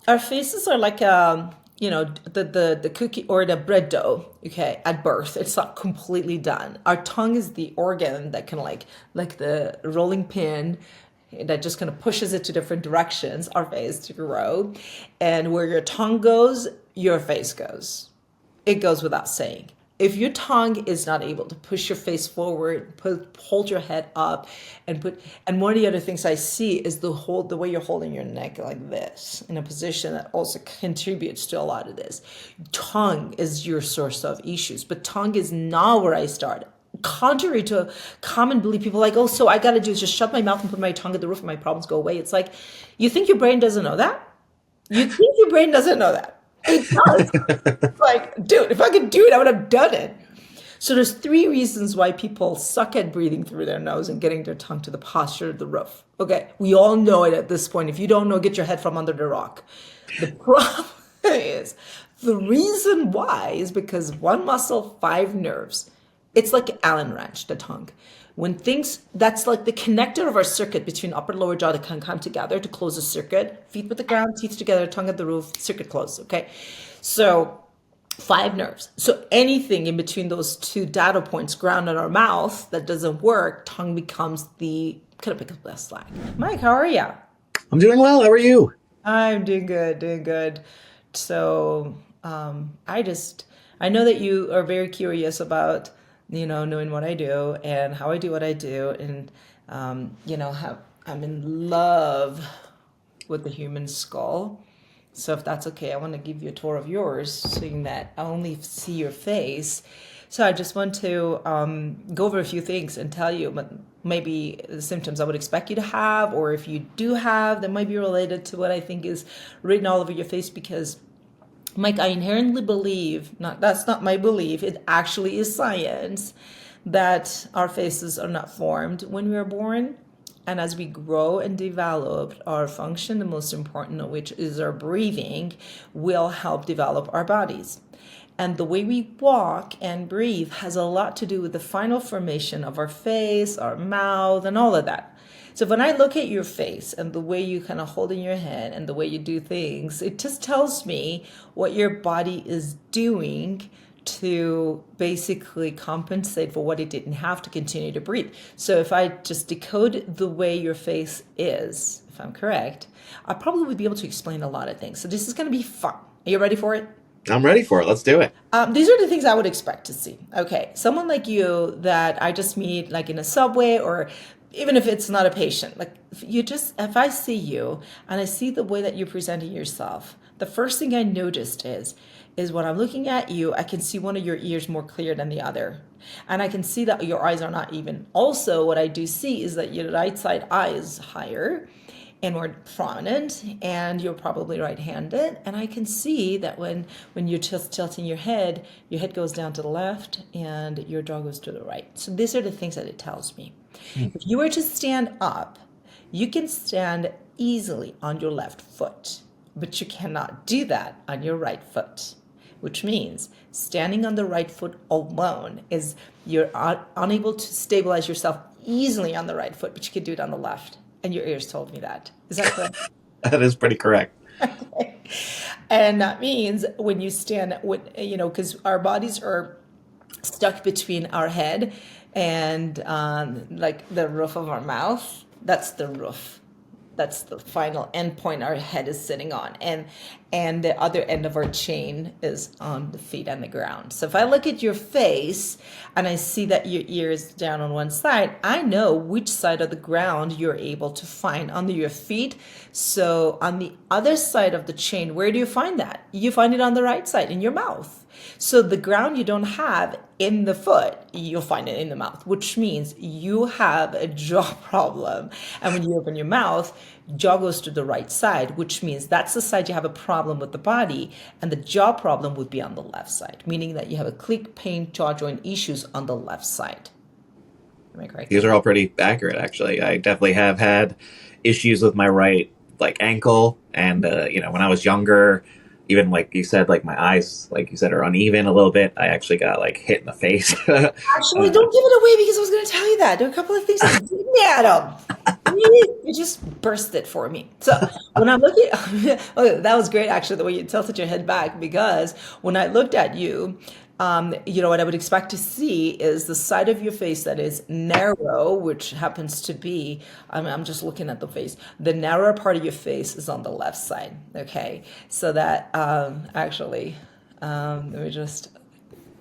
Our faces are like the cookie or the bread dough. Okay, at birth, it's not completely done. Our tongue is the organ that can like the rolling pin that just kind of pushes it to different directions. Our face to grow, and where your tongue goes, your face goes. It goes without saying. If your tongue is not able to push your face forward, hold your head up, and one of the other things I see is the way you're holding your neck like this in a position that also contributes to a lot of this. Tongue is your source of issues, but tongue is not where I start. Contrary to a common belief, people are like, oh, so I got to do is just shut my mouth and put my tongue at the roof and my problems go away. It's like, you think your brain doesn't know that? You think your brain doesn't know that? It does. Like, dude, if I could do it, I would have done it. So there's three reasons why people suck at breathing through their nose and getting their tongue to the posture of the roof. Okay, we all know it at this point. If you don't know, get your head from under the rock. The problem is, the reason why is because one muscle, five nerves. It's like Allen wrench, the tongue. When things, that's like the connector of our circuit between upper and lower jaw that can come together to close a circuit. Feet with the ground, teeth together, tongue at the roof, circuit closed. Okay, so five nerves. So anything in between those two data points, ground and our mouth, that doesn't work, tongue becomes the kind of pick up the slack. Mike, how are you? I'm doing well. How are you? I'm doing good, doing good. So I know that you are very curious about, knowing what I do and how I do what I do, and how I'm in love with the human skull. So if that's okay, I want to give you a tour of yours, seeing that I only see your face. So I just want to go over a few things and tell you maybe the symptoms I would expect you to have, or if you do have, that might be related to what I think is written all over your face. Because, Mike, I inherently believe, that's not my belief, it actually is science, that our faces are not formed when we are born. And as we grow and develop, our function, the most important of which is our breathing, will help develop our bodies. And the way we walk and breathe has a lot to do with the final formation of our face, our mouth, and all of that. So when I look at your face and the way you kind of hold in your head and the way you do things, it just tells me what your body is doing to basically compensate for what it didn't have to continue to breathe. So if I just decode the way your face is, if I'm correct, I probably would be able to explain a lot of things. So this is going to be fun. Are you ready for it? I'm ready for it. Let's do it. These are the things I would expect to see. Okay, someone like you that I just meet like in a subway, or even if it's not a patient, like if I see you and I see the way that you're presenting yourself, the first thing I noticed is when I'm looking at you, I can see one of your ears more clear than the other. And I can see that your eyes are not even. Also, what I do see is that your right side eye is higher and more prominent, and you're probably right-handed. And I can see that when you're just tilting your head goes down to the left and your jaw goes to the right. So these are the things that it tells me. If you were to stand up, you can stand easily on your left foot, but you cannot do that on your right foot, which means standing on the right foot alone is you're unable to stabilize yourself easily on the right foot, but you can do it on the left. And your ears told me that. Is that correct? That is pretty correct. Okay. And that means when you stand, because our bodies are stuck between our head and like the roof of our mouth, that's the roof. That's the final end point our head is sitting on. And the other end of our chain is on the feet and the ground. So if I look at your face and I see that your ear is down on one side, I know which side of the ground you're able to find under your feet. So on the other side of the chain, where do you find that? You find it on the right side, in your mouth. So the ground you don't have in the foot, you'll find it in the mouth, which means you have a jaw problem. And when you open your mouth, jaw goes to the right side, which means that's the side you have a problem with the body. And the jaw problem would be on the left side, meaning that you have a click, pain, jaw joint issues on the left side. Am I correct? These are all pretty accurate, actually. I definitely have had issues with my right, like, ankle. And, when I was younger, even like you said, like my eyes, like you said, are uneven a little bit. I actually got like hit in the face. Actually, don't give it away because I was going to tell you that. There are a couple of things that didn't add up. You just burst it for me. So when I'm looking, oh, that was great actually, the way you tilted your head back, because when I looked at you, what I would expect to see is the side of your face that is narrow, which happens to be, I'm just looking at the face. The narrower part of your face is on the left side. Okay. So that let me just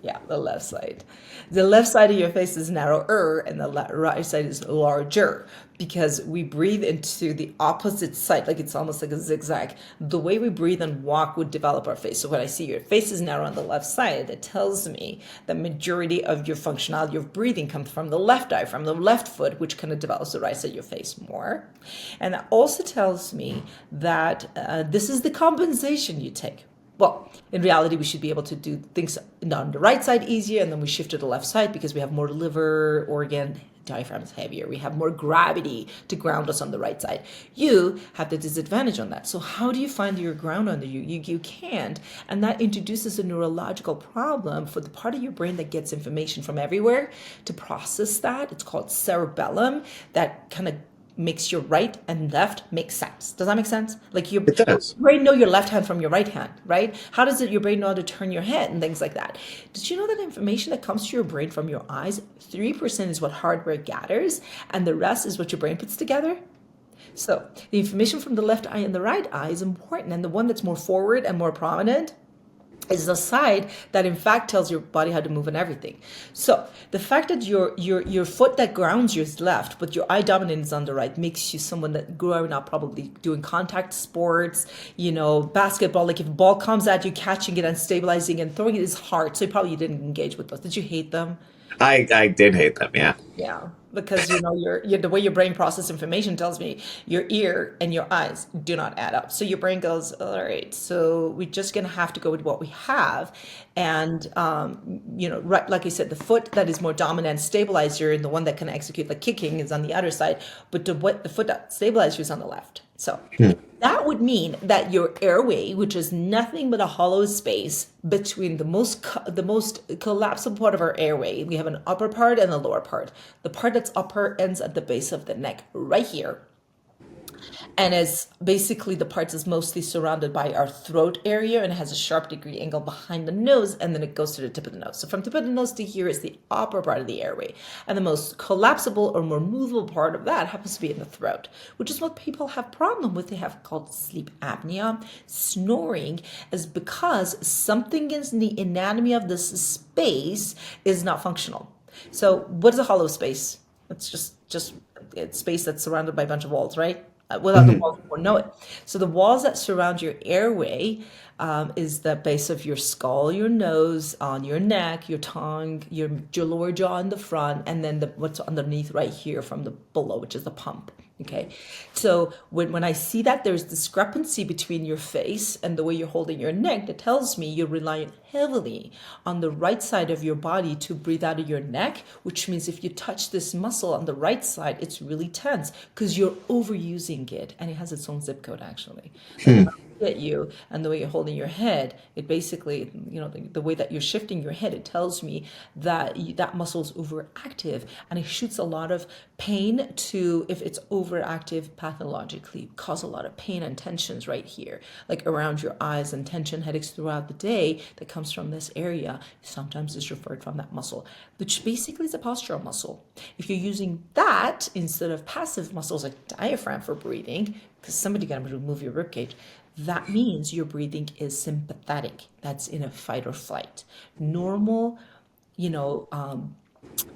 yeah, the left side. The left side of your face is narrower and the right side is larger because we breathe into the opposite side, like it's almost like a zigzag. The way we breathe and walk would develop our face. So when I see your face is narrow on the left side, it tells me the majority of your functionality of breathing comes from the left eye, from the left foot, which kind of develops the right side of your face more. And that also tells me that this is the compensation you take. Well, in reality, we should be able to do things on the right side easier, and then we shift to the left side because we have more liver organ, diaphragm is heavier. We have more gravity to ground us on the right side. You have the disadvantage on that. So how do you find your ground under you? You can't, and that introduces a neurological problem for the part of your brain that gets information from everywhere to process that. It's called cerebellum. That kind of makes your right and left make sense. Does that make sense? Like your It does. brain know your left hand from your right hand, right? How does it your brain know how to turn your head and things like that? Did you know that information that comes to your brain from your eyes, 3% is what hardware gathers, and the rest is what your brain puts together? So the information from the left eye and the right eye is important, and the one that's more forward and more prominent is the side that in fact tells your body how to move and everything. So the fact that your foot that grounds you is left, but your eye dominant is on the right, makes you someone that growing up probably doing contact sports, basketball. Like if a ball comes at you, catching it and stabilizing and throwing it is hard. So probably you didn't engage with those. Did you hate them? I did hate them. Yeah. Yeah, because your the way your brain processes information tells me your ear and your eyes do not add up. So your brain goes, all right, so we're just gonna have to go with what we have, and right, like I said, the foot that is more dominant stabilizer and the one that can execute the kicking is on the other side, but the foot that stabilizes you is on the left. So that would mean that your airway, which is nothing but a hollow space between the most collapsible part of our airway, we have an upper part and a lower part. The part that's upper ends at the base of the neck, right here, and is basically the part is mostly surrounded by our throat area, and it has a sharp degree angle behind the nose, and then it goes to the tip of the nose. So from tip of the nose to here is the upper part of the airway, and the most collapsible or more movable part of that happens to be in the throat, which is what people have problem with. They have called sleep apnea. Snoring is because something in the anatomy of this space is not functional. So what is a hollow space? It's just it's space that's surrounded by a bunch of walls, right? Without the Mhm. walls, you won't know it. So the walls that surround your airway is the base of your skull, your nose, on your neck, your tongue, your lower jaw in the front, and then what's underneath right here from the below, which is the pump. Okay, so when I see that there's discrepancy between your face and the way you're holding your neck, that tells me you're relying heavily on the right side of your body to breathe out of your neck, which means if you touch this muscle on the right side, it's really tense because you're overusing it, and it has its own zip code actually. Like when I look at you and the way you're holding your head, it basically, the way that you're shifting your head, it tells me that that muscle is overactive, and it shoots a lot of pain to, if it's overactive pathologically, cause a lot of pain and tensions right here, like around your eyes, and tension headaches throughout the day that comes from this area. Sometimes it's referred from that muscle, which basically is a postural muscle. If you're using that instead of passive muscles like diaphragm for breathing, because somebody got to remove your ribcage, that means your breathing is sympathetic. That's in a fight or flight. Normal, you know, um,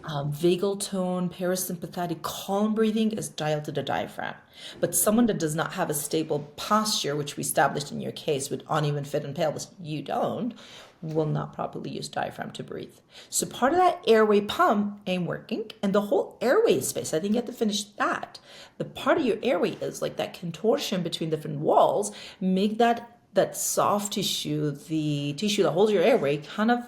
vagal tone, parasympathetic, calm breathing is dialed to the diaphragm. But someone that does not have a stable posture, which we established in your case with uneven fit and pelvis, you don't, will not properly use diaphragm to breathe. So part of that airway pump ain't working, and the whole airway space, I think you have to finish that. The part of your airway is like that contortion between different walls, make that soft tissue, the tissue that holds your airway, kind of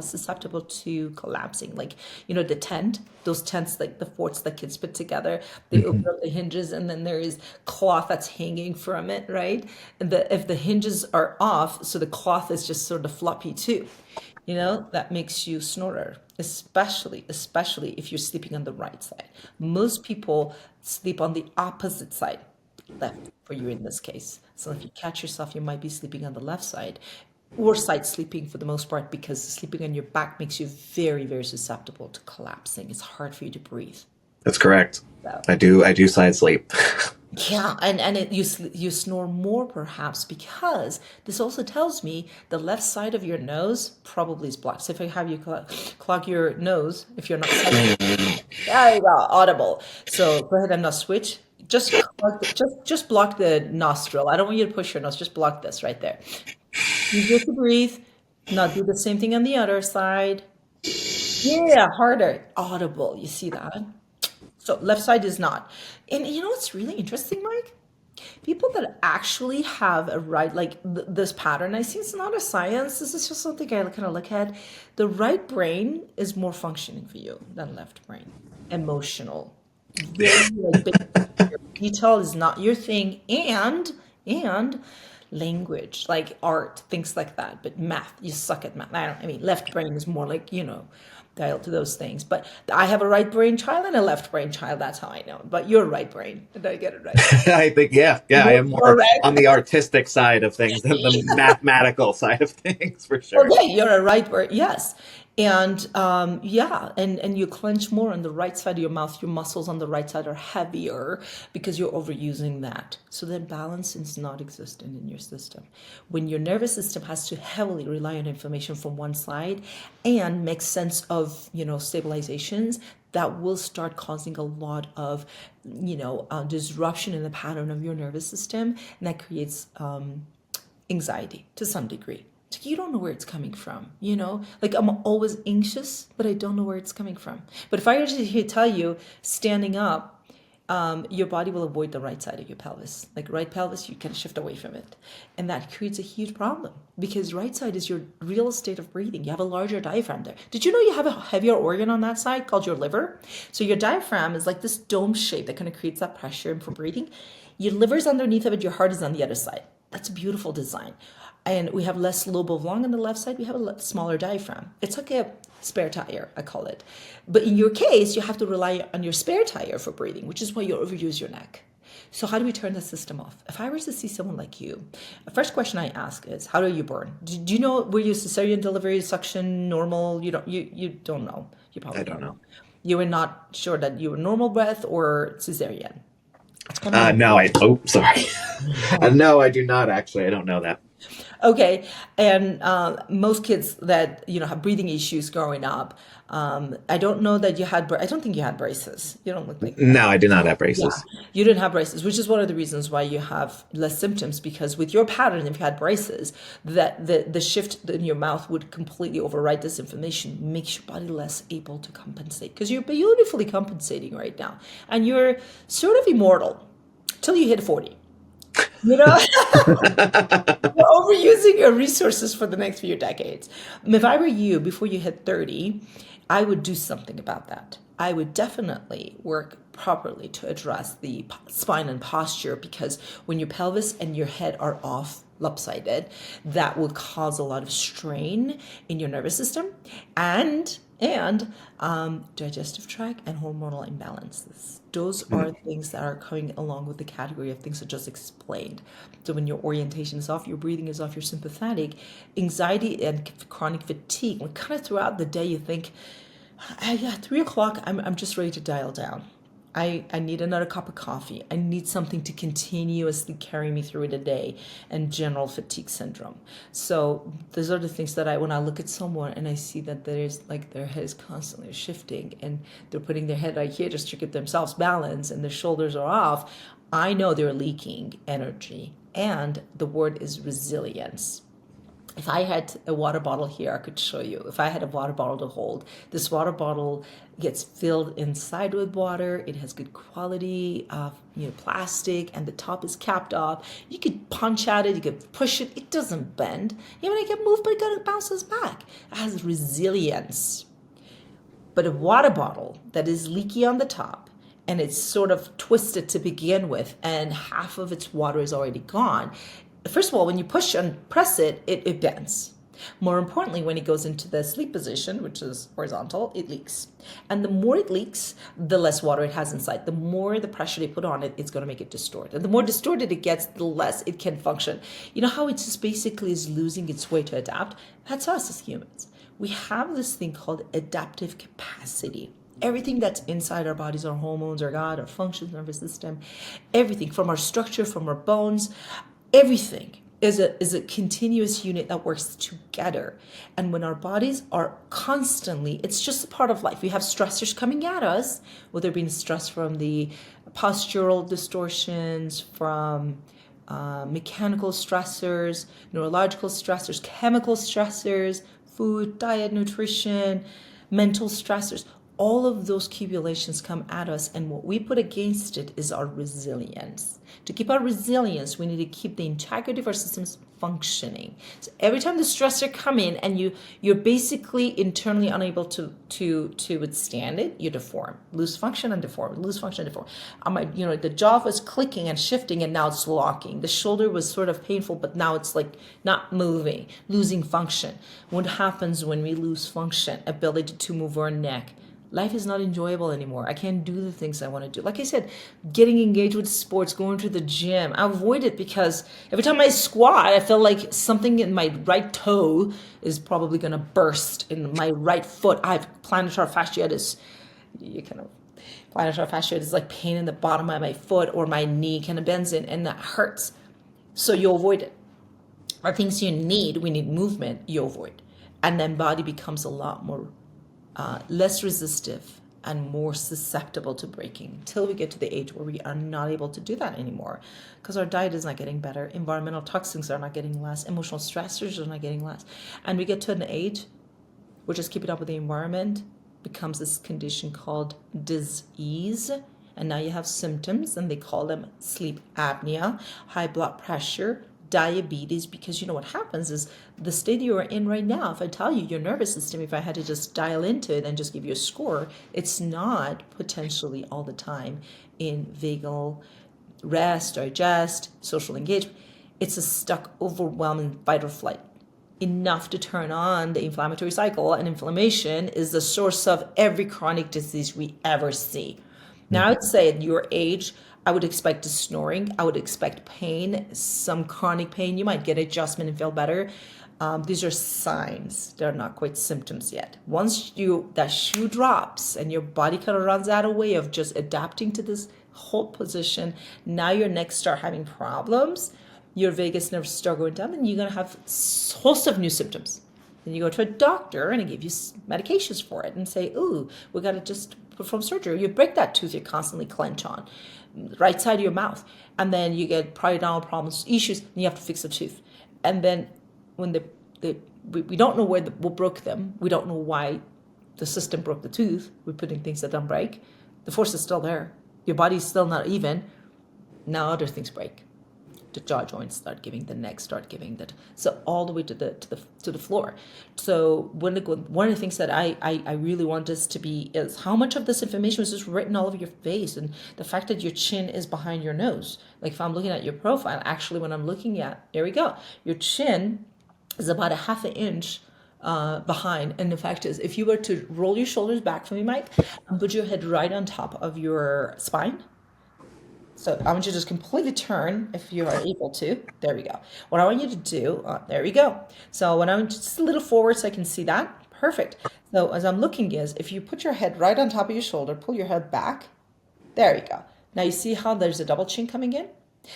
susceptible to collapsing. Like, the tent, those tents, like the forts that kids put together, they open Mhm. up the hinges and then there is cloth that's hanging from it, right? And if the hinges are off, so the cloth is just sort of floppy too. That makes you snorer, especially if you're sleeping on the right side. Most people sleep on the opposite side, left for you in this case. So if you catch yourself, you might be sleeping on the left side or side sleeping for the most part, because sleeping on your back makes you very, very susceptible to collapsing. It's hard for you to breathe. That's correct. So, I do side sleep. yeah, and you snore more perhaps because this also tells me the left side of your nose probably is blocked. So if I have you clog your nose, if you're not there you go, audible. So go ahead and now switch. Just block the nostril. I don't want you to push your nose. Just block this right there. Easier to breathe. Now do the same thing on the other side. Yeah, harder. Audible. You see that? So left side is not. And you know what's really interesting, Mike? People that actually have a right, like this pattern, I see it's not a science. This is just something I kind of look at. The right brain is more functioning for you than left brain. Emotional, very like big picture. Detail is not your thing, and language, like art, things like that. But math, you suck at math. I mean, left brain is more like, dialed to those things. But I have a right brain child and a left brain child. That's how I know. But you're right brain. Did I get it right? I think, yeah, I You're am more on correct. the artistic side of things than the mathematical side of things, for sure. Okay, you're a right brain. Yes. And yeah, and you clench more on the right side of your mouth. Your muscles on the right side are heavier because you're overusing that. So then balance is not existent in your system. When your nervous system has to heavily rely on information from one side and make sense of, stabilizations, that will start causing a lot of, disruption in the pattern of your nervous system, and that creates anxiety to some degree. You don't know where it's coming from. Like I'm always anxious, but I don't know where it's coming from. But if I were to tell you standing up, your body will avoid the right side of your pelvis. Like right pelvis, you can shift away from it. And that creates a huge problem because right side is your real state of breathing. You have a larger diaphragm there. Did you know you have a heavier organ on that side called your liver? So your diaphragm is like this dome shape that kind of creates that pressure for breathing. Your liver's underneath of it, your heart is on the other side. That's a beautiful design. And we have less lobe of lung on the left side. We have a smaller diaphragm. It's like a spare tire, I call it. But in your case, you have to rely on your spare tire for breathing, which is why you overuse your neck. So how do we turn the system off? If I were to see someone like you, the first question I ask is, how do you burn? Do you know, were you cesarean delivery, suction, normal? You don't know. You I probably don't don't know. know. You were not sure that you were normal breath or cesarean. It's kind of No, sorry. No, I do not actually. I don't know that. okay, and most kids that have breathing issues growing up, I don't know that you had. I don't think you had braces. You don't look like that. No, I do not have Yeah, braces. you didn't have braces, which is one of the reasons why you have less symptoms. Because with your pattern, if you had braces, that the shift in your mouth would completely override this information, makes your body less able to compensate. Because you're beautifully compensating right now, and you're sort of immortal till you hit 40. You know, you're overusing your resources for the next few decades. If I were you, before you hit 30, I would do something about that. I would definitely work properly to address the spine and posture, because when your pelvis and your head are off lopsided, that will cause a lot of strain in your nervous system and digestive tract and hormonal imbalances. Those are things that are coming along with the category of things I just explained. So when your orientation is off, your breathing is off, you're sympathetic, anxiety and chronic fatigue. When kind of throughout the day you think, yeah, 3 o'clock, I'm just ready to dial down. I need another cup of coffee. I need something to continuously carry me through the day, and general fatigue syndrome. So those are the things that when I look at someone and I see that there's like their head is constantly shifting and they're putting their head right here just to give themselves balance and their shoulders are off, I know they're leaking energy. And the word is resilience. If I had a water bottle here, I could show you. If I had a water bottle to hold, this water bottle gets filled inside with water. It has good quality, plastic, and the top is capped off. You could punch at it, you could push it. It doesn't bend. Even it get moved, but it bounces back. It has resilience. But a water bottle that is leaky on the top and it's sort of twisted to begin with, and half of its water is already gone. First of all, when you push and press it, it bends. More importantly, when it goes into the sleep position, which is horizontal, it leaks. And the more it leaks, the less water it has inside. The more the pressure they put on it, it's going to make it distort. And the more distorted it gets, the less it can function. You know how it just basically is losing its way to adapt? That's us as humans. We have this thing called adaptive capacity. Everything that's inside our bodies, our hormones, our gut, our functions, nervous system, everything from our structure, from our bones, everything is a continuous unit that works together. And when our bodies are constantly, it's just a part of life. We have stressors coming at us, whether it being stress from the postural distortions, from mechanical stressors, neurological stressors, chemical stressors, food, diet, nutrition, mental stressors. All of those cumulations come at us, and what we put against it is our resilience. To keep our resilience, we need to keep the integrity of our systems functioning. So every time the stressor come in and you're basically internally unable to withstand it, you deform, lose function and deform, lose function and deform. The jaw was clicking and shifting, and now it's locking. The shoulder was sort of painful, but now it's like not moving, losing function. What happens when we lose function, ability to move our neck? Life is not enjoyable anymore. I can't do the things I want to do. Like I said, getting engaged with sports, going to the gym, I avoid it because every time I squat, I feel like something in my right toe is probably going to burst in my right foot. I have plantar fasciitis. Plantar fasciitis is like pain in the bottom of my foot, or my knee kind of bends in, and that hurts. So you avoid it. Are things we need movement, you avoid. And then body becomes a lot more less resistive and more susceptible to breaking, till we get to the age where we are not able to do that anymore because our diet is not getting better, environmental toxins are not getting less, emotional stressors are not getting less, and we get to an age where just keeping up with the environment becomes this condition called disease. And now you have symptoms, and they call them sleep apnea, high blood pressure, diabetes, because you know what happens is the state you are in right now, if I tell you your nervous system, if I had to just dial into it and just give you a score, it's not potentially all the time in vagal rest, digest, social engagement. It's a stuck, overwhelming fight or flight, enough to turn on the inflammatory cycle, and inflammation is the source of every chronic disease we ever see. Now, I would say at your age, I would expect snoring. I would expect pain, some chronic pain. You might get adjustment and feel better. These are signs. They're not quite symptoms yet. Once that shoe drops and your body kind of runs out of way of just adapting to this whole position, now your neck start having problems. Your vagus nerves start going down, and you're going to have a host of new symptoms. Then you go to a doctor and they give you medications for it and say, ooh, we got to just perform surgery. You break that tooth you constantly clench on, right side of your mouth. And then you get periodontal problems, issues, and you have to fix the tooth. And then when we don't know what broke them, we don't know why the system broke the tooth, we're putting things that don't break. The force is still there. Your body's still not even. Now other things break. The jaw joints start giving, the neck start giving, that, so all the way to the floor. So one of the things that I really want us to be is how much of this information is just written all over your face, and the fact that your chin is behind your nose. Like if I'm looking at your profile, actually when I'm looking at, there we go, your chin is about a half an inch behind. And the fact is, if you were to roll your shoulders back for me, Mike, and put your head right on top of your spine. So I want you to just completely turn if you are able to. There we go. What I want you to do, there we go. So when I'm just a little forward so I can see that, perfect. So as I'm looking is, if you put your head right on top of your shoulder, pull your head back, there we go. Now you see how there's a double chin coming in?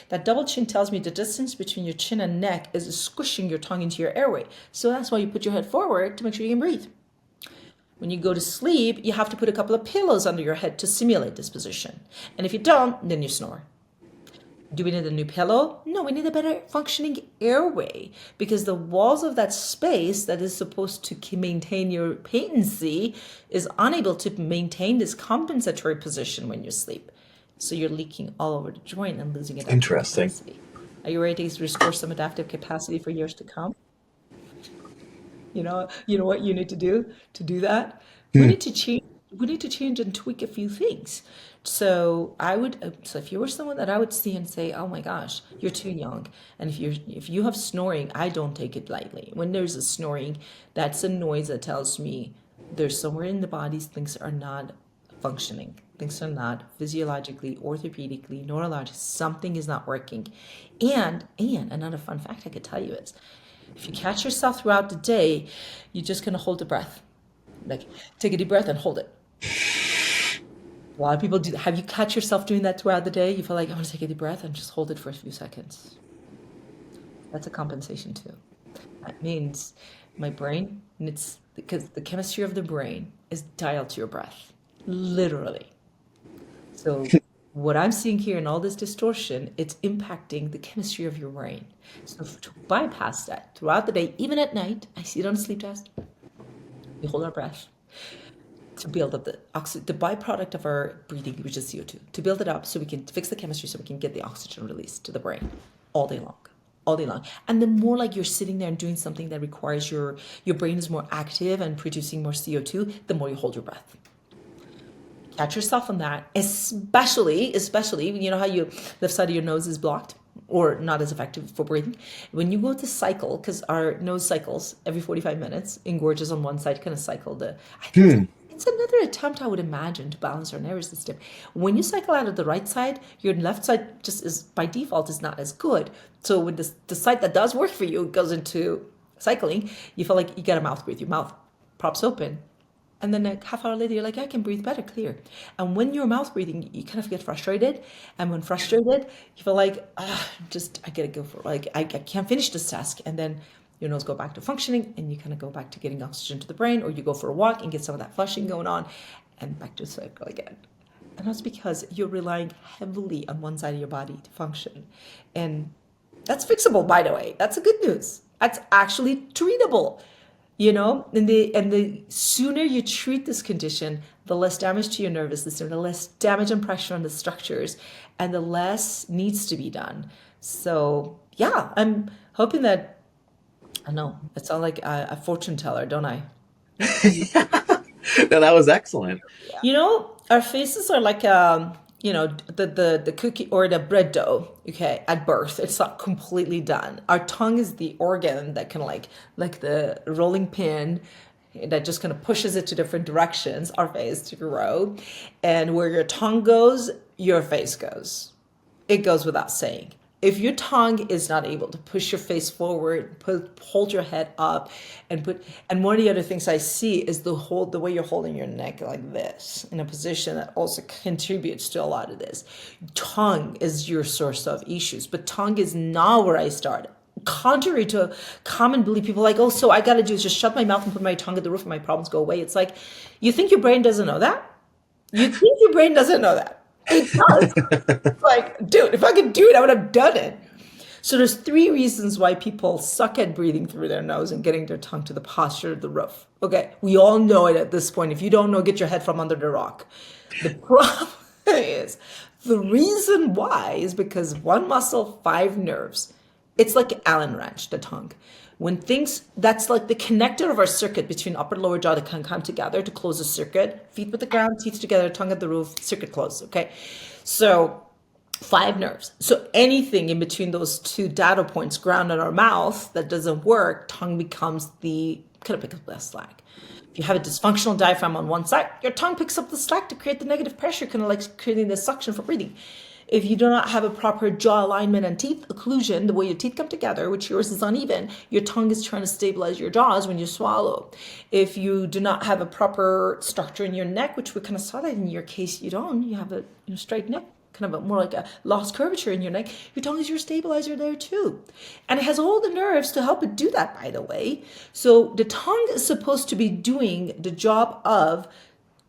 That double chin tells me the distance between your chin and neck is squishing your tongue into your airway. So that's why you put your head forward to make sure you can breathe. When you go to sleep, you have to put a couple of pillows under your head to simulate this position. And if you don't, then you snore. Do we need a new pillow? No, we need a better functioning airway, because the walls of that space that is supposed to maintain your patency is unable to maintain this compensatory position when you sleep. So you're leaking all over the joint and losing adaptive Interesting. capacity. Are you ready to restore some adaptive capacity for years to come? You know what you need to do that? We Hmm. need to change and tweak a few things So I would, so if you were someone that I would see and say, oh my gosh, you're too young. And if you have snoring, I don't take it lightly. When there's a snoring, that's a noise that tells me there's somewhere in the body things are not functioning. Things are not physiologically, orthopedically, neurologically, something is not working. And another fun fact I could tell you is if you catch yourself throughout the day, you're just gonna hold the breath. Like take a deep breath and hold it. A lot of people do that. Have you catch yourself doing that throughout the day? You feel like I want to take a deep breath and just hold it for a few seconds. That's a compensation too. That means my brain, and it's because the chemistry of the brain is dialed to your breath, literally. So what I'm seeing here in all this distortion, it's impacting the chemistry of your brain. So to bypass that throughout the day, even at night, I see it on a sleep test. We hold our breath to build up the byproduct of our breathing, which is CO2, to build it up so we can fix the chemistry so we can get the oxygen released to the brain all day long. All day long. And the more like you're sitting there and doing something that requires your brain is more active and producing more CO2, the more you hold your breath. Catch yourself on that, especially, you know how your left side of your nose is blocked or not as effective for breathing. When you go to cycle, because our nose cycles every 45 minutes, engorges on one side, kind of cycle I think it's another attempt, I would imagine, to balance our nervous system. When you cycle out of the right side, your left side just is, by default, is not as good. So when the side that does work for you goes into cycling, you feel like you get a mouth breathe. Your mouth props open. And then a half hour later, you're like, I can breathe better, clear. And when you're mouth breathing, you kind of get frustrated. And when frustrated, you feel like, I gotta go for, like, I can't finish this task. And then your nose go back to functioning and you kind of go back to getting oxygen to the brain, or you go for a walk and get some of that flushing going on and back to the cycle again. And that's because you're relying heavily on one side of your body to function. And that's fixable, by the way. That's a good news. That's actually treatable. And the sooner you treat this condition, the less damage to your nervous system, the less damage and pressure on the structures, and the less needs to be done. So yeah, I'm hoping that, I know, it sounds like a fortune teller, don't I? No, that was excellent. Our faces are like the cookie or the bread dough. Okay, at birth, it's not completely done. Our tongue is the organ that can like the rolling pin that just kind of pushes it to different directions. Our face to grow, and where your tongue goes, your face goes. It goes without saying. If your tongue is not able to push your face forward, hold your head up, and one of the other things I see is the way you're holding your neck like this in a position that also contributes to a lot of this. Tongue is your source of issues, but tongue is not where I started. Contrary to a common belief, people are like, oh, so I got to do is just shut my mouth and put my tongue at the roof and my problems go away. It's like, you think your brain doesn't know that? You think your brain doesn't know that? It does. Like, dude, if I could do it, I would have done it. So there's 3 reasons why people suck at breathing through their nose and getting their tongue to the posture of the roof. Okay, we all know it at this point. If you don't know, get your head from under the rock. The problem is, the reason why is because 1 muscle, 5 nerves. It's like Allen wrench, the tongue. That's like the connector of our circuit between upper and lower jaw that can come together to close the circuit. Feet with the ground, teeth together, tongue at the roof, circuit closed, okay? So 5 nerves. So anything in between those 2 data points, ground and our mouth, that doesn't work, tongue becomes kind of picks up that slack. If you have a dysfunctional diaphragm on one side, your tongue picks up the slack to create the negative pressure, kind of like creating the suction for breathing. If you do not have a proper jaw alignment and teeth occlusion, the way your teeth come together, which yours is uneven, your tongue is trying to stabilize your jaws when you swallow. If you do not have a proper structure in your neck, which we kind of saw that in your case, you have a straight neck, kind of more like a lost curvature in your neck, your tongue is your stabilizer there too. And it has all the nerves to help it do that, by the way. So the tongue is supposed to be doing the job of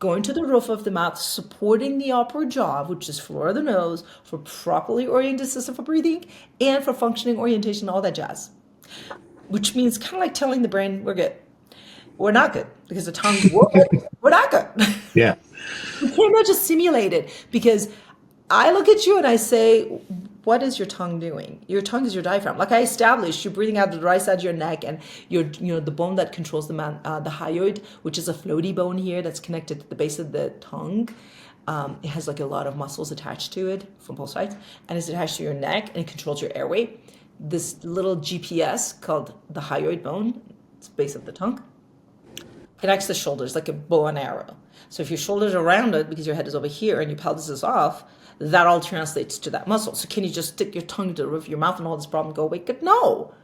going to the roof of the mouth, supporting the upper jaw, which is floor of the nose, for properly oriented system for breathing and for functioning orientation, all that jazz. Which means kind of like telling the brain, we're good. We're not good because the tongue, we're not good. Yeah. We cannot just simulate it because I look at you and I say, what is your tongue doing? Your tongue is your diaphragm. Like I established, you're breathing out the right side of your neck, and the bone that controls the hyoid, which is a floaty bone here that's connected to the base of the tongue. It has like a lot of muscles attached to it from both sides, and it's attached to your neck and it controls your airway. This little GPS called the hyoid bone, it's the base of the tongue, connects the shoulders like a bow and arrow. So if your shoulders are rounded because your head is over here and your pelvis is off, that all translates to that muscle. So can you just stick your tongue to the roof of your mouth and all this problem go away? Good, no.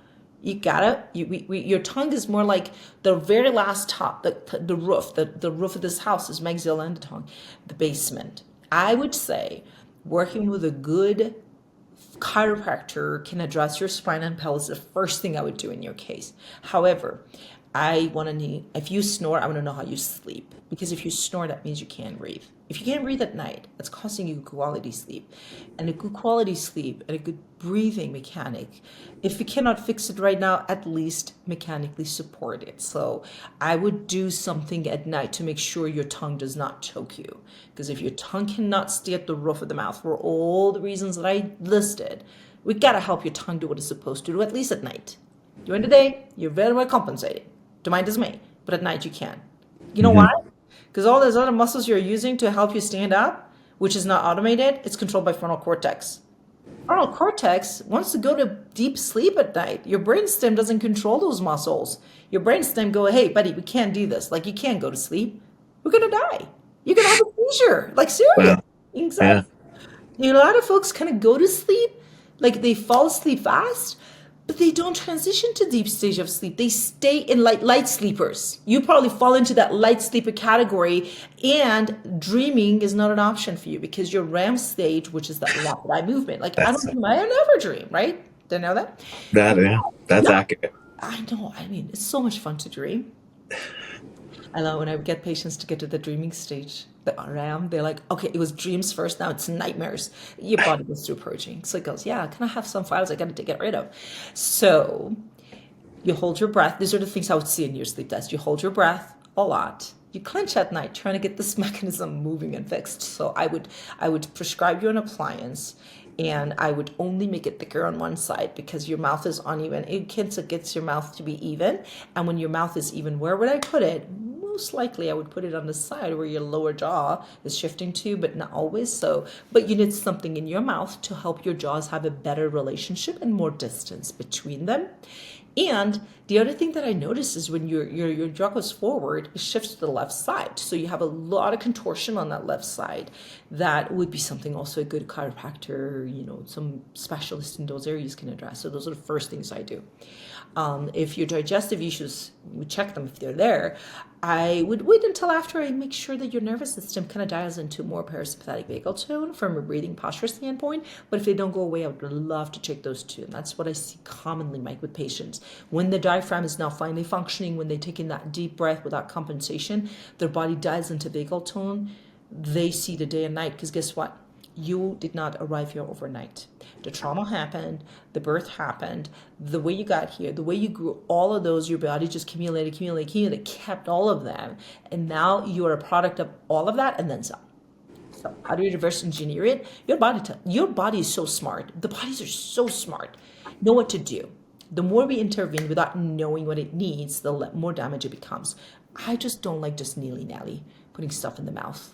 You gotta, your tongue is more like the very last top, the roof, the roof of this house is maxilla and the tongue, the basement. I would say working with a good chiropractor can address your spine and pelvis, the first thing I would do in your case. However, I want to need, if you snore, I want to know how you sleep. Because if you snore, that means you can't breathe. If you can't breathe at night, that's costing you quality sleep. And a good quality sleep and a good breathing mechanic, if you cannot fix it right now, at least mechanically support it. So I would do something at night to make sure your tongue does not choke you. Because if your tongue cannot stay at the roof of the mouth for all the reasons that I listed, we gotta help your tongue do what it's supposed to do, at least at night. During the day, you're very well compensated. To my dismay, but at night you can. You know why? Hmm. Because all those other muscles you're using to help you stand up, which is not automated, it's controlled by frontal cortex. Frontal cortex wants to go to deep sleep at night. Your brainstem doesn't control those muscles. Your brainstem go, hey, buddy, we can't do this. Like, you can't go to sleep. We're gonna die. You're gonna have a seizure. Like, serious. Wow. Anxiety. Yeah. A lot of folks kind of go to sleep, like they fall asleep fast, but they don't transition to deep stage of sleep. They stay in light sleepers. You probably fall into that light sleeper category, and dreaming is not an option for you because your REM stage, which is that rapid eye movement. Like I That's don't dream, I never dream, right? Didn't know that? that. Yeah. That's Yeah, accurate. I know. I mean, it's so much fun to dream. I love when I get patients to get to the dreaming stage, the REM. They're like, okay, it was dreams first, now it's nightmares. Your body goes through purging. So it goes, yeah, can I have some files I got to get rid of? So you hold your breath. These are the things I would see in your sleep test. You hold your breath a lot. You clench at night, trying to get this mechanism moving and fixed. So I would prescribe you an appliance, and I would only make it thicker on one side because your mouth is uneven. It gets your mouth to be even, and when your mouth is even, where would I put it? Most likely, I would put it on the side where your lower jaw is shifting to, but not always. So, but you need something in your mouth to help your jaws have a better relationship and more distance between them. And the other thing that I notice is when your jaw goes forward, it shifts to the left side. So you have a lot of contortion on that left side. That would be something also a good chiropractor, some specialist in those areas can address. So those are the first things I do. If your digestive issues, we check them if they're there. I would wait until after I make sure that your nervous system kind of dials into more parasympathetic vagal tone from a breathing posture standpoint. But if they don't go away, I would love to check those too. And that's what I see commonly, Mike, with patients. When the diaphragm is now finally functioning, when they take in that deep breath without compensation, their body dials into vagal tone. They see the day and night because guess what? You did not arrive here overnight. The trauma happened, the birth happened, the way you got here, the way you grew, all of those, your body just accumulated, kept all of them. And now you are a product of all of that and then some. So how do you reverse engineer it? Your body is so smart. The bodies are so smart. Know what to do. The more we intervene without knowing what it needs, the more damage it becomes. I just don't like just nilly-nally putting stuff in the mouth.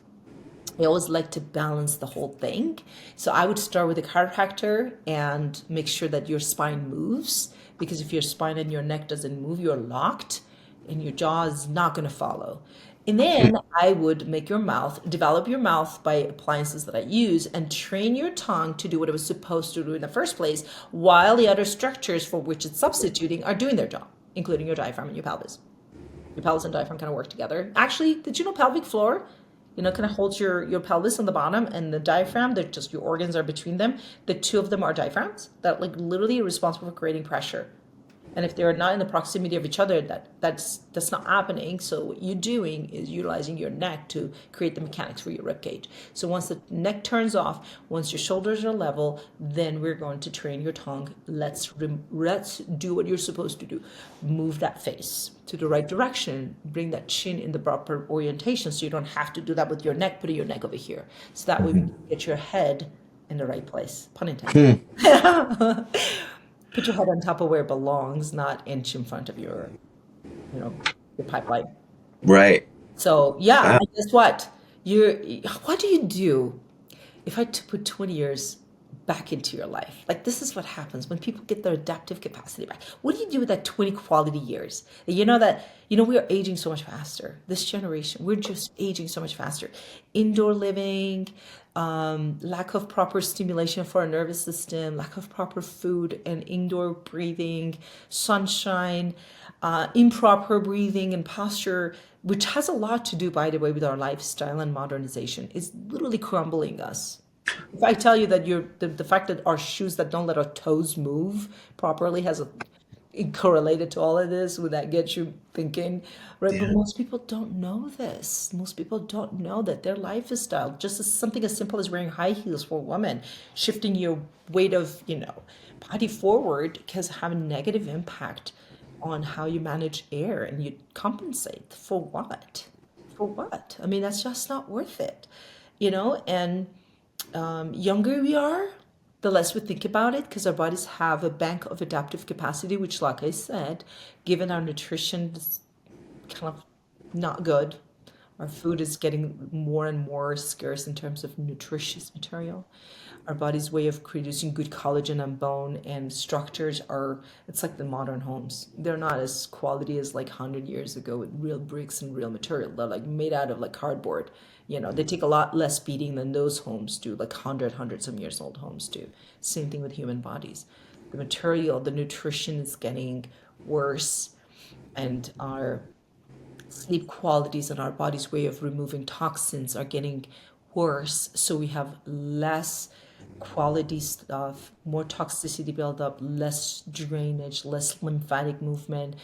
I always like to balance the whole thing. So I would start with a chiropractor and make sure that your spine moves, because if your spine and your neck doesn't move, you're locked and your jaw is not going to follow. And then I would develop your mouth by appliances that I use and train your tongue to do what it was supposed to do in the first place, while the other structures for which it's substituting are doing their job, including your diaphragm and your pelvis. Your pelvis and diaphragm kind of work together. Actually, did you know pelvic floor kind of holds your pelvis on the bottom, and the diaphragm, they're just your organs are between them. The two of them are diaphragms that like literally are responsible for creating pressure. And if they're not in the proximity of each other, that's not happening. So what you're doing is utilizing your neck to create the mechanics for your rib cage. So once the neck turns off, once your shoulders are level, then we're going to train your tongue. Let's do what you're supposed to do. Move that face to the right direction. Bring that chin in the proper orientation, so you don't have to do that with your neck. Put your neck over here, so that way we can get your head in the right place. Pun intended. Put your head on top of where it belongs, not inch in front of your pipeline. Right. So yeah, Wow. and guess what? You're, what do you do if I put 20 years back into your life? Like, this is what happens when people get their adaptive capacity back. What do you do with that 20 quality years? We are aging so much faster. This generation, we're just aging so much faster. Indoor living, lack of proper stimulation for our nervous system, lack of proper food and indoor breathing, sunshine, improper breathing and posture, which has a lot to do, by the way, with our lifestyle and modernization, is literally crumbling us. If I tell you that the fact that our shoes that don't let our toes move properly has correlated to all of this, would that get you thinking, right? But Yeah. most people don't know this. Most people don't know that their lifestyle, just as something as simple as wearing high heels for women, shifting your weight of, body forward, can have a negative impact on how you manage air and you compensate for what? For what? I mean, that's just not worth it, and younger we are, the less we think about it because our bodies have a bank of adaptive capacity, which, like I said, given our nutrition is kind of not good, our food is getting more and more scarce in terms of nutritious material. Our body's way of producing good collagen and bone and structures it's like the modern homes. They're not as quality as like 100 years ago with real bricks and real material. They're like made out of like cardboard. They take a lot less beating than those homes do, like hundreds of years old homes do. Same thing with human bodies. The material, the nutrition is getting worse, and our sleep qualities and our body's way of removing toxins are getting worse. So we have less quality stuff, more toxicity buildup, less drainage, less lymphatic movement,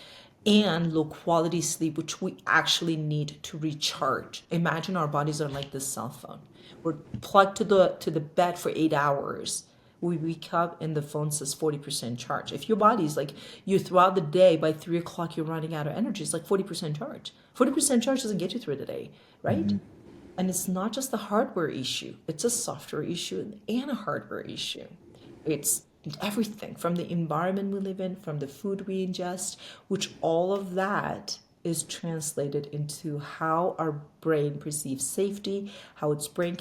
and low quality sleep, which we actually need to recharge. Imagine our bodies are like this cell phone. We're plugged to the bed for 8 hours. We wake up and the phone says 40% charge. If your body's like you throughout the day, by 3 o'clock you're running out of energy, it's like 40% charge. 40% charge doesn't get you through the day, right? Mhm. And it's not just a hardware issue, it's a software issue and a hardware issue. It's everything from the environment we live in, from the food we ingest, which all of that is translated into how our brain perceives safety, how the brain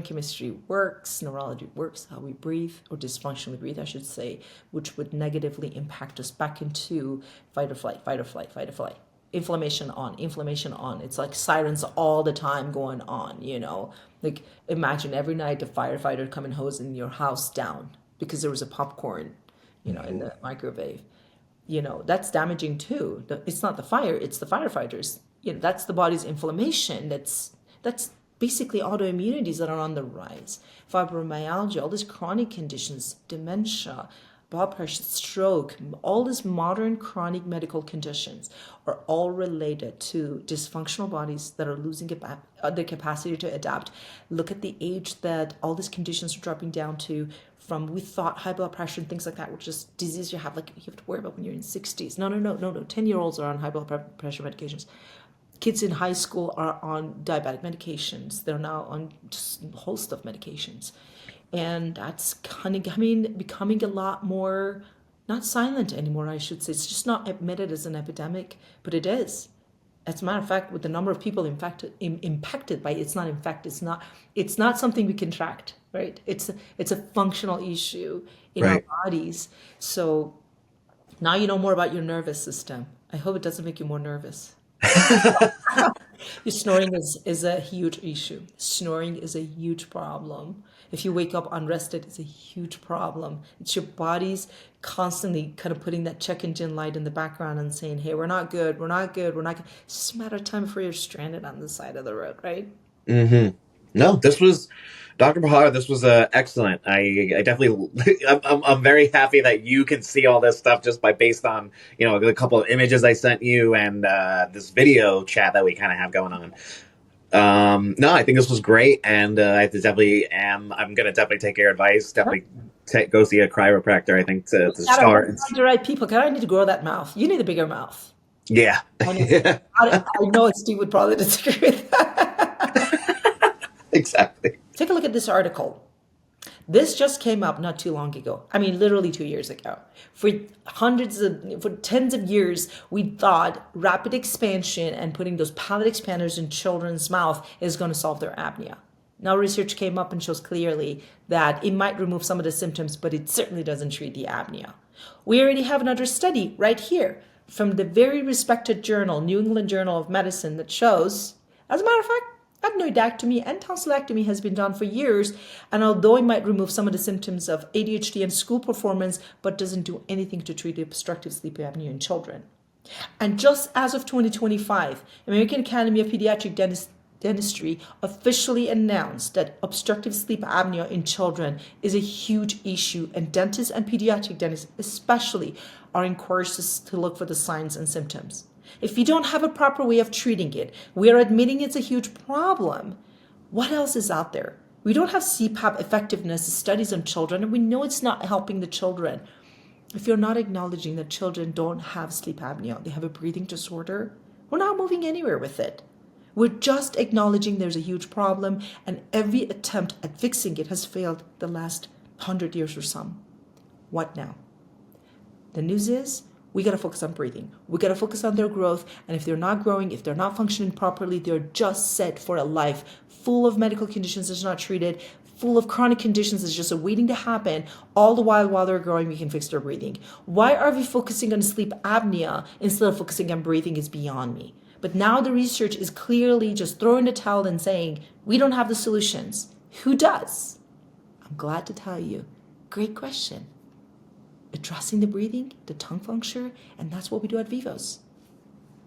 chemistry works, neurology works, how we breathe, or dysfunctionally breathe, I should say, which would negatively impact us back into fight or flight, fight or flight, fight or flight. Inflammation on, inflammation on. It's like sirens all the time going on. Like, imagine every night the firefighter coming hosing your house down because there was a popcorn, in the microwave. That's damaging too. It's not the fire, it's the firefighters. That's the body's inflammation. That's basically autoimmunities that are on the rise. Fibromyalgia, all these chronic conditions, dementia, blood pressure, stroke, all these modern chronic medical conditions are all related to dysfunctional bodies that are losing their capacity to adapt. Look at the age that all these conditions are dropping down to. From, we thought high blood pressure and things like that were just disease you have to worry about when you're in 60s. No, no, no, no, no. 10-year-olds are on high blood pressure medications. Kids in high school are on diabetic medications. They're now on just a host of medications. And that's kind of becoming a lot more, not silent anymore, I should say. It's just not admitted as an epidemic, but it is. As a matter of fact, with the number of people impacted by it, it's not something we can track, right? It's a functional issue in our Right. bodies. So now you know more about your nervous system. I hope it doesn't make you more nervous. Your snoring is a huge issue. Snoring is a huge problem. If you wake up unrested, it's a huge problem. It's your body's constantly kind of putting that check engine light in the background and saying, hey, we're not good, we're not good, we're not good. It's just a matter of time before you're stranded on the side of the road, right? hmm No, this was Dr. Bahar. This was excellent. I definitely, I'm very happy that you can see all this stuff just by based on a couple of images I sent you and this video chat that we kind of have going on. No, I think this was great, and I definitely am. I'm gonna definitely take your advice. Yep. Definitely go see a chiropractor. I think to Adam, start. we're the right people. I need to grow that mouth. You need a bigger mouth. Yeah. I know. I know Steve would probably disagree with that. Exactly. Take a look at this article. This just came up not too long ago. I mean, literally 2 years ago. For tens of years, we thought rapid expansion and putting those palate expanders in children's mouth is going to solve their apnea. Now research came up and shows clearly that it might remove some of the symptoms, but it certainly doesn't treat the apnea. We already have another study right here from the very respected journal, New England Journal of Medicine, that shows, as a matter of fact, adenoidectomy and tonsillectomy has been done for years, and although it might remove some of the symptoms of ADHD and school performance, but doesn't do anything to treat the obstructive sleep apnea in children. And just as of 2025, American Academy of Pediatric Dentistry officially announced that obstructive sleep apnea in children is a huge issue, and dentists and pediatric dentists especially are encouraged to look for the signs and symptoms. If you don't have a proper way of treating it, we are admitting it's a huge problem. What else is out there? We don't have CPAP effectiveness studies on children, and we know it's not helping the children. If you're not acknowledging that children don't have sleep apnea, they have a breathing disorder, we're not moving anywhere with it. We're just acknowledging there's a huge problem, and every attempt at fixing it has failed the last 100 years or some. What now? The news is, we got to focus on breathing. We got to focus on their growth. And if they're not growing, if they're not functioning properly, they're just set for a life full of medical conditions that's not treated, full of chronic conditions that's just waiting to happen. All the while they're growing, we can fix their breathing. Why are we focusing on sleep apnea instead of focusing on breathing is beyond me. But now the research is clearly just throwing the towel and saying, we don't have the solutions. Who does? I'm glad to tell you. Great question. Addressing the breathing, the tongue function, and that's what we do at Vivos.